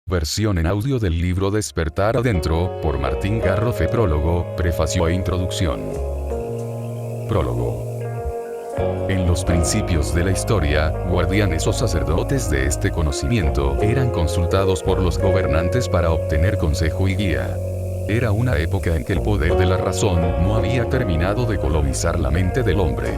Versión en audio del libro Despertar Adentro, por Martín Garrofe. Prólogo, prefacio e introducción. Prólogo. En los principios de la historia, guardianes o sacerdotes de este conocimiento eran consultados por los gobernantes para obtener consejo y guía. Era una época en que el poder de la razón no había terminado de colonizar la mente del hombre.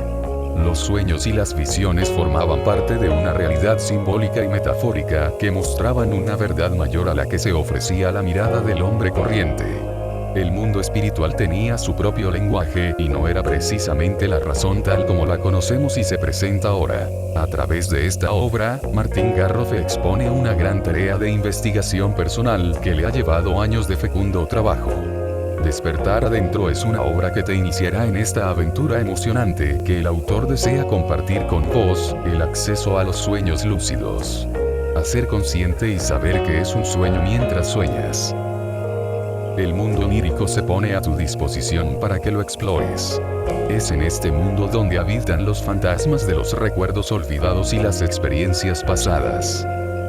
Los sueños y las visiones formaban parte de una realidad simbólica y metafórica que mostraban una verdad mayor a la que se ofrecía a la mirada del hombre corriente. El mundo espiritual tenía su propio lenguaje y no era precisamente la razón tal como la conocemos y se presenta ahora. A través de esta obra, Martín Garrofe expone una gran tarea de investigación personal que le ha llevado años de fecundo trabajo. Despertar Adentro es una obra que te iniciará en esta aventura emocionante que el autor desea compartir con vos, el acceso a los sueños lúcidos. Hacer consciente y saber que es un sueño mientras sueñas. El mundo onírico se pone a tu disposición para que lo explores. Es en este mundo donde habitan los fantasmas de los recuerdos olvidados y las experiencias pasadas.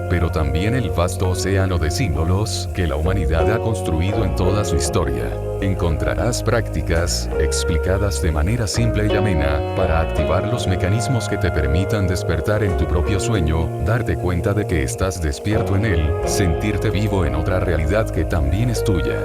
Pero también el vasto océano de símbolos que la humanidad ha construido en toda su historia. Encontrarás prácticas, explicadas de manera simple y amena, para activar los mecanismos que te permitan despertar en tu propio sueño, darte cuenta de que estás despierto en él, sentirte vivo en otra realidad que también es tuya.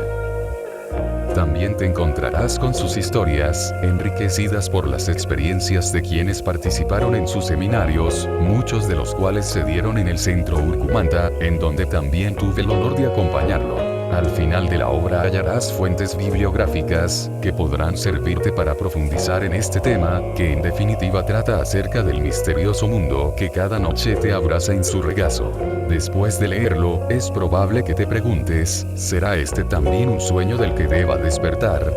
También te encontrarás con sus historias, enriquecidas por las experiencias de quienes participaron en sus seminarios, muchos de los cuales se dieron en el centro Urcumanta, en donde también tuve el honor de acompañarlo. Al final de la obra hallarás fuentes bibliográficas, que podrán servirte para profundizar en este tema, que en definitiva trata acerca del misterioso mundo que cada noche te abraza en su regazo. Después de leerlo, es probable que te preguntes, ¿será este también un sueño del que deba despertar?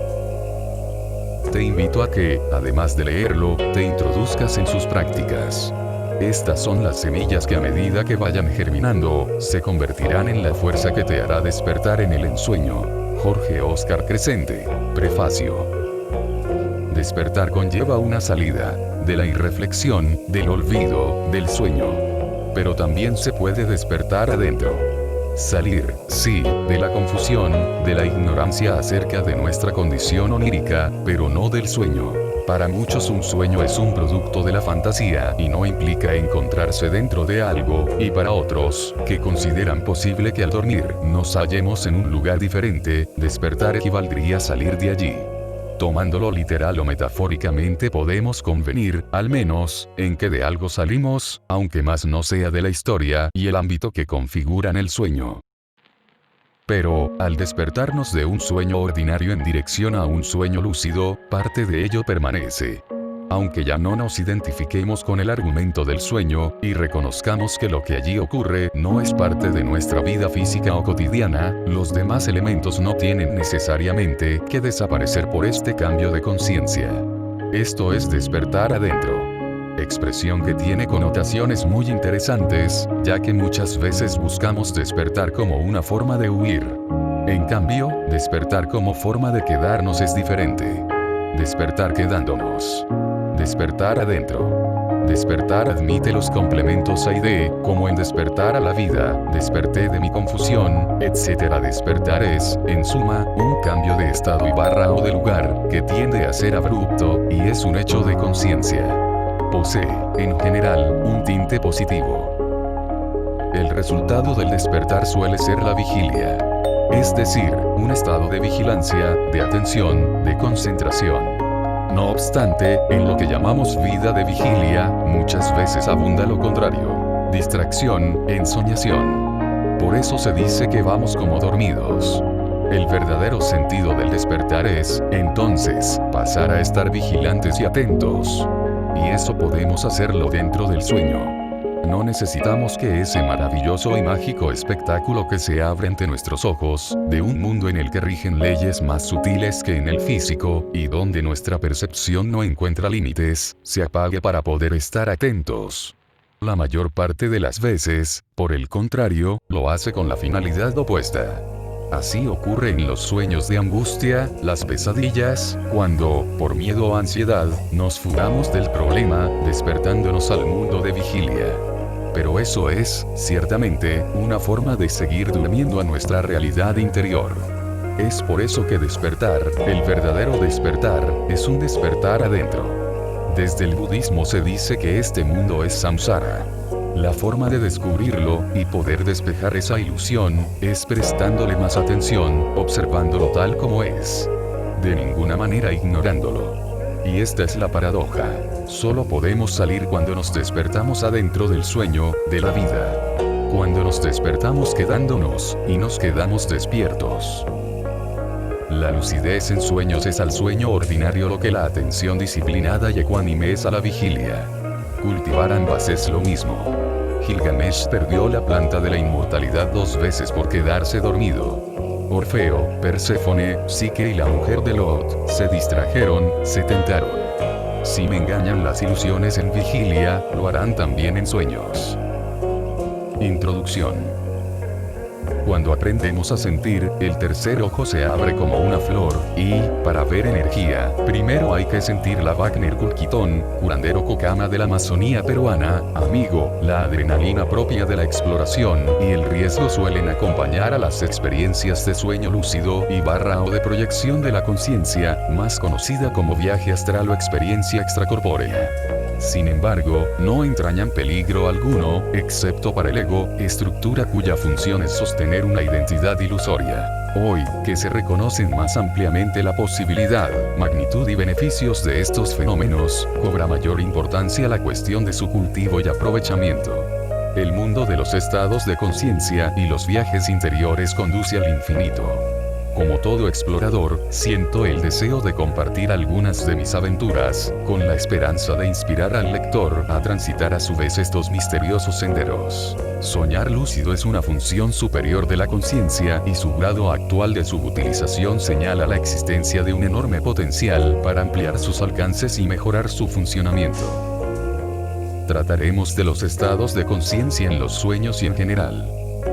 Te invito a que, además de leerlo, te introduzcas en sus prácticas. Estas son las semillas que a medida que vayan germinando, se convertirán en la fuerza que te hará despertar en el ensueño. Jorge Oscar Crescente. Prefacio. Despertar conlleva una salida, de la irreflexión, del olvido, del sueño. Pero también se puede despertar adentro. Salir, sí, de la confusión, de la ignorancia acerca de nuestra condición onírica, pero no del sueño. Para muchos un sueño es un producto de la fantasía y no implica encontrarse dentro de algo, y para otros, que consideran posible que al dormir nos hallemos en un lugar diferente, despertar equivaldría a salir de allí. Tomándolo literal o metafóricamente podemos convenir, al menos, en que de algo salimos, aunque más no sea de la historia y el ámbito que configuran el sueño. Pero, al despertarnos de un sueño ordinario en dirección a un sueño lúcido, parte de ello permanece. Aunque ya no nos identifiquemos con el argumento del sueño, y reconozcamos que lo que allí ocurre no es parte de nuestra vida física o cotidiana, los demás elementos no tienen necesariamente que desaparecer por este cambio de conciencia. Esto es despertar adentro. Expresión que tiene connotaciones muy interesantes, ya que muchas veces buscamos despertar como una forma de huir. En cambio, despertar como forma de quedarnos es diferente. Despertar quedándonos. Despertar adentro. Despertar admite los complementos a y de, como en despertar a la vida, desperté de mi confusión, etc. Despertar es, en suma, un cambio de estado y barra o de lugar, que tiende a ser abrupto, y es un hecho de conciencia. Posee, en general, un tinte positivo. El resultado del despertar suele ser la vigilia. Es decir, un estado de vigilancia, de atención, de concentración. No obstante, en lo que llamamos vida de vigilia, muchas veces abunda lo contrario. Distracción, ensoñación. Por eso se dice que vamos como dormidos. El verdadero sentido del despertar es, entonces, pasar a estar vigilantes y atentos. Y eso podemos hacerlo dentro del sueño. No necesitamos que ese maravilloso y mágico espectáculo que se abre ante nuestros ojos, de un mundo en el que rigen leyes más sutiles que en el físico, y donde nuestra percepción no encuentra límites, se apague para poder estar atentos. La mayor parte de las veces, por el contrario, lo hace con la finalidad opuesta. Así ocurre en los sueños de angustia, las pesadillas, cuando, por miedo o ansiedad, nos fugamos del problema, despertándonos al mundo de vigilia. Pero eso es, ciertamente, una forma de seguir durmiendo a nuestra realidad interior. Es por eso que despertar, el verdadero despertar, es un despertar adentro. Desde el budismo se dice que este mundo es samsara. La forma de descubrirlo y poder despejar esa ilusión es prestándole más atención, observándolo tal como es. De ninguna manera ignorándolo. Y esta es la paradoja. Solo podemos salir cuando nos despertamos adentro del sueño, de la vida. Cuando nos despertamos quedándonos, y nos quedamos despiertos. La lucidez en sueños es al sueño ordinario lo que la atención disciplinada y ecuánime es a la vigilia. Cultivar ambas es lo mismo. Gilgamesh perdió la planta de la inmortalidad 2 veces por quedarse dormido. Orfeo, Perséfone, Psique y la mujer de Lot, se distrajeron, se tentaron. Si me engañan las ilusiones en vigilia, lo harán también en sueños. Introducción. Cuando aprendemos a sentir, el tercer ojo se abre como una flor, y, para ver energía, primero hay que sentir la Wagner Kulkitón, curandero Kokama de la Amazonía peruana, amigo, la adrenalina propia de la exploración, y el riesgo suelen acompañar a las experiencias de sueño lúcido y o de proyección de la conciencia, más conocida como viaje astral o experiencia extracorpórea. Sin embargo, no entrañan peligro alguno, excepto para el ego, estructura cuya función es sostener una identidad ilusoria. Hoy, que se reconocen más ampliamente la posibilidad, magnitud y beneficios de estos fenómenos, cobra mayor importancia la cuestión de su cultivo y aprovechamiento. El mundo de los estados de conciencia y los viajes interiores conduce al infinito. Como todo explorador, siento el deseo de compartir algunas de mis aventuras, con la esperanza de inspirar al lector a transitar a su vez estos misteriosos senderos. Soñar lúcido es una función superior de la conciencia y su grado actual de subutilización señala la existencia de un enorme potencial para ampliar sus alcances y mejorar su funcionamiento. Trataremos de los estados de conciencia en los sueños y en general.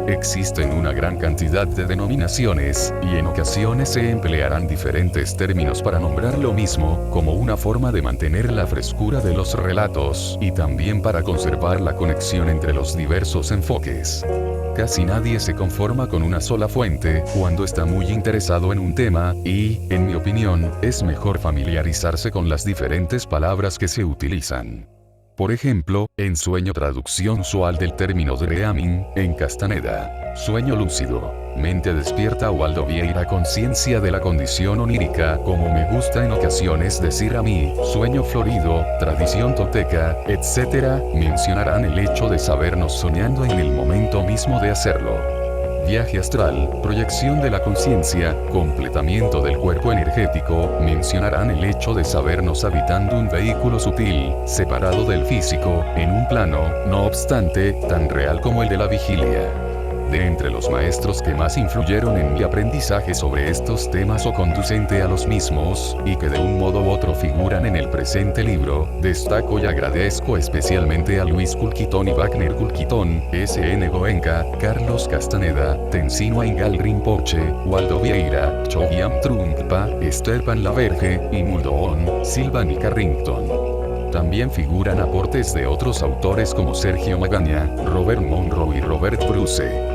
Existen una gran cantidad de denominaciones, y en ocasiones se emplearán diferentes términos para nombrar lo mismo, como una forma de mantener la frescura de los relatos, y también para conservar la conexión entre los diversos enfoques. Casi nadie se conforma con una sola fuente, cuando está muy interesado en un tema, y, en mi opinión, es mejor familiarizarse con las diferentes palabras que se utilizan. Por ejemplo, en sueño traducción usual del término dreaming, en Castaneda, sueño lúcido, mente despierta o Waldo Vieira conciencia de la condición onírica, como me gusta en ocasiones decir a mí, sueño florido, tradición tolteca, etc., mencionarán el hecho de sabernos soñando en el momento mismo de hacerlo. Viaje astral, proyección de la conciencia, completamiento del cuerpo energético, mencionarán el hecho de sabernos habitando un vehículo sutil, separado del físico, en un plano, no obstante, tan real como el de la vigilia. De entre los maestros que más influyeron en mi aprendizaje sobre estos temas o conducente a los mismos, y que de un modo u otro figuran en el presente libro, destaco y agradezco especialmente a Luis Kulkitón y Wagner Kulkitón, S.N. Goenka, Carlos Castaneda, Tenzin Wangyal Rinpoche, Waldo Vieira, Chogyam Trungpa, Esteban Laverge, y Muldoon, Silvan y Carrington. También figuran aportes de otros autores como Sergio Magaña, Robert Monroe y Robert Bruce.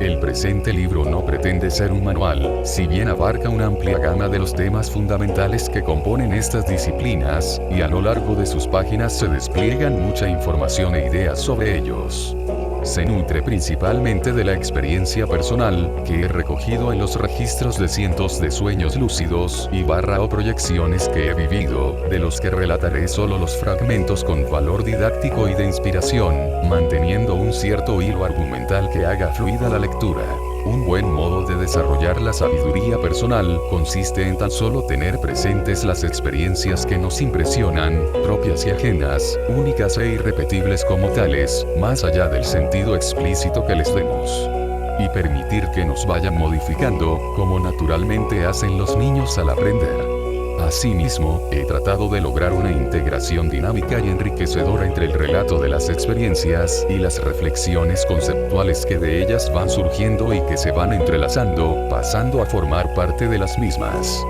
El presente libro no pretende ser un manual, si bien abarca una amplia gama de los temas fundamentales que componen estas disciplinas, y a lo largo de sus páginas se despliegan mucha información e ideas sobre ellos. Se nutre principalmente de la experiencia personal, que he recogido en los registros de cientos de sueños lúcidos y o proyecciones que he vivido, de los que relataré solo los fragmentos con valor didáctico y de inspiración, manteniendo un cierto hilo argumental que haga fluida la lectura. Un buen modo de desarrollar la sabiduría personal consiste en tan solo tener presentes las experiencias que nos impresionan, propias y ajenas, únicas e irrepetibles como tales, más allá del sentido explícito que les demos. Y permitir que nos vayan modificando, como naturalmente hacen los niños al aprender. Asimismo, he tratado de lograr una integración dinámica y enriquecedora entre el relato de las experiencias y las reflexiones conceptuales que de ellas van surgiendo y que se van entrelazando, pasando a formar parte de las mismas.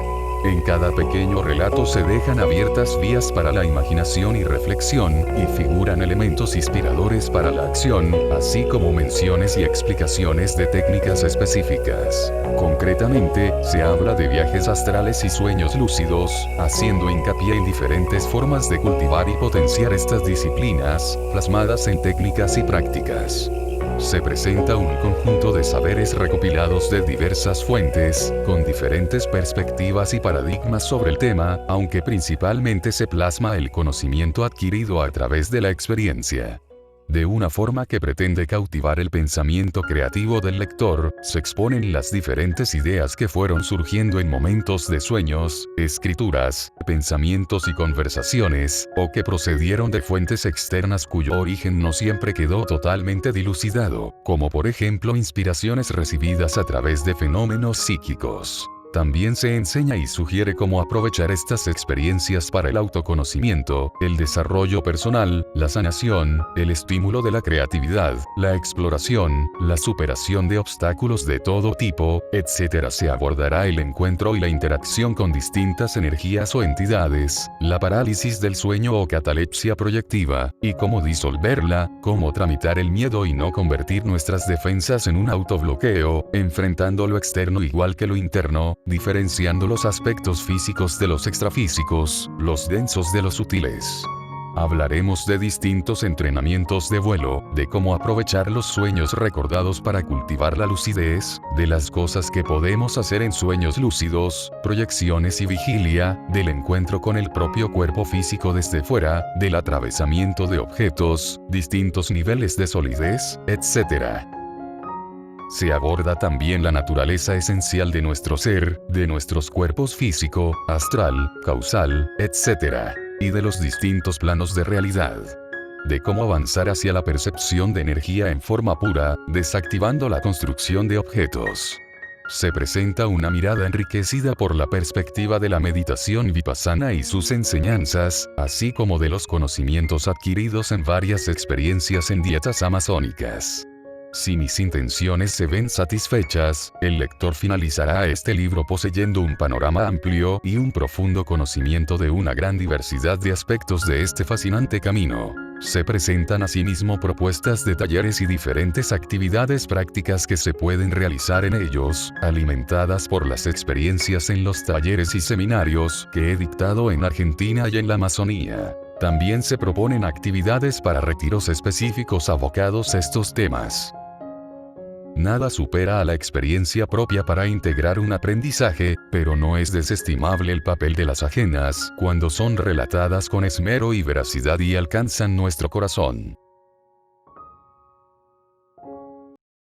En cada pequeño relato se dejan abiertas vías para la imaginación y reflexión, y figuran elementos inspiradores para la acción, así como menciones y explicaciones de técnicas específicas. Concretamente, se habla de viajes astrales y sueños lúcidos, haciendo hincapié en diferentes formas de cultivar y potenciar estas disciplinas, plasmadas en técnicas y prácticas. Se presenta un conjunto de saberes recopilados de diversas fuentes, con diferentes perspectivas y paradigmas sobre el tema, aunque principalmente se plasma el conocimiento adquirido a través de la experiencia. De una forma que pretende cautivar el pensamiento creativo del lector, se exponen las diferentes ideas que fueron surgiendo en momentos de sueños, escrituras, pensamientos y conversaciones, o que procedieron de fuentes externas cuyo origen no siempre quedó totalmente dilucidado, como por ejemplo inspiraciones recibidas a través de fenómenos psíquicos. También se enseña y sugiere cómo aprovechar estas experiencias para el autoconocimiento, el desarrollo personal, la sanación, el estímulo de la creatividad, la exploración, la superación de obstáculos de todo tipo, etc. Se abordará el encuentro y la interacción con distintas energías o entidades, la parálisis del sueño o catalepsia proyectiva, y cómo disolverla, cómo tramitar el miedo y no convertir nuestras defensas en un autobloqueo, enfrentando lo externo igual que lo interno, diferenciando los aspectos físicos de los extrafísicos, los densos de los sutiles. Hablaremos de distintos entrenamientos de vuelo, de cómo aprovechar los sueños recordados para cultivar la lucidez, de las cosas que podemos hacer en sueños lúcidos, proyecciones y vigilia, del encuentro con el propio cuerpo físico desde fuera, del atravesamiento de objetos, distintos niveles de solidez, etc. Se aborda también la naturaleza esencial de nuestro ser, de nuestros cuerpos físico, astral, causal, etc. y de los distintos planos de realidad. De cómo avanzar hacia la percepción de energía en forma pura, desactivando la construcción de objetos. Se presenta una mirada enriquecida por la perspectiva de la meditación vipassana y sus enseñanzas, así como de los conocimientos adquiridos en varias experiencias en dietas amazónicas. Si mis intenciones se ven satisfechas, el lector finalizará este libro poseyendo un panorama amplio y un profundo conocimiento de una gran diversidad de aspectos de este fascinante camino. Se presentan asimismo propuestas de talleres y diferentes actividades prácticas que se pueden realizar en ellos, alimentadas por las experiencias en los talleres y seminarios que he dictado en Argentina y en la Amazonía. También se proponen actividades para retiros específicos abocados a estos temas. Nada supera a la experiencia propia para integrar un aprendizaje, pero no es desestimable el papel de las ajenas, cuando son relatadas con esmero y veracidad y alcanzan nuestro corazón.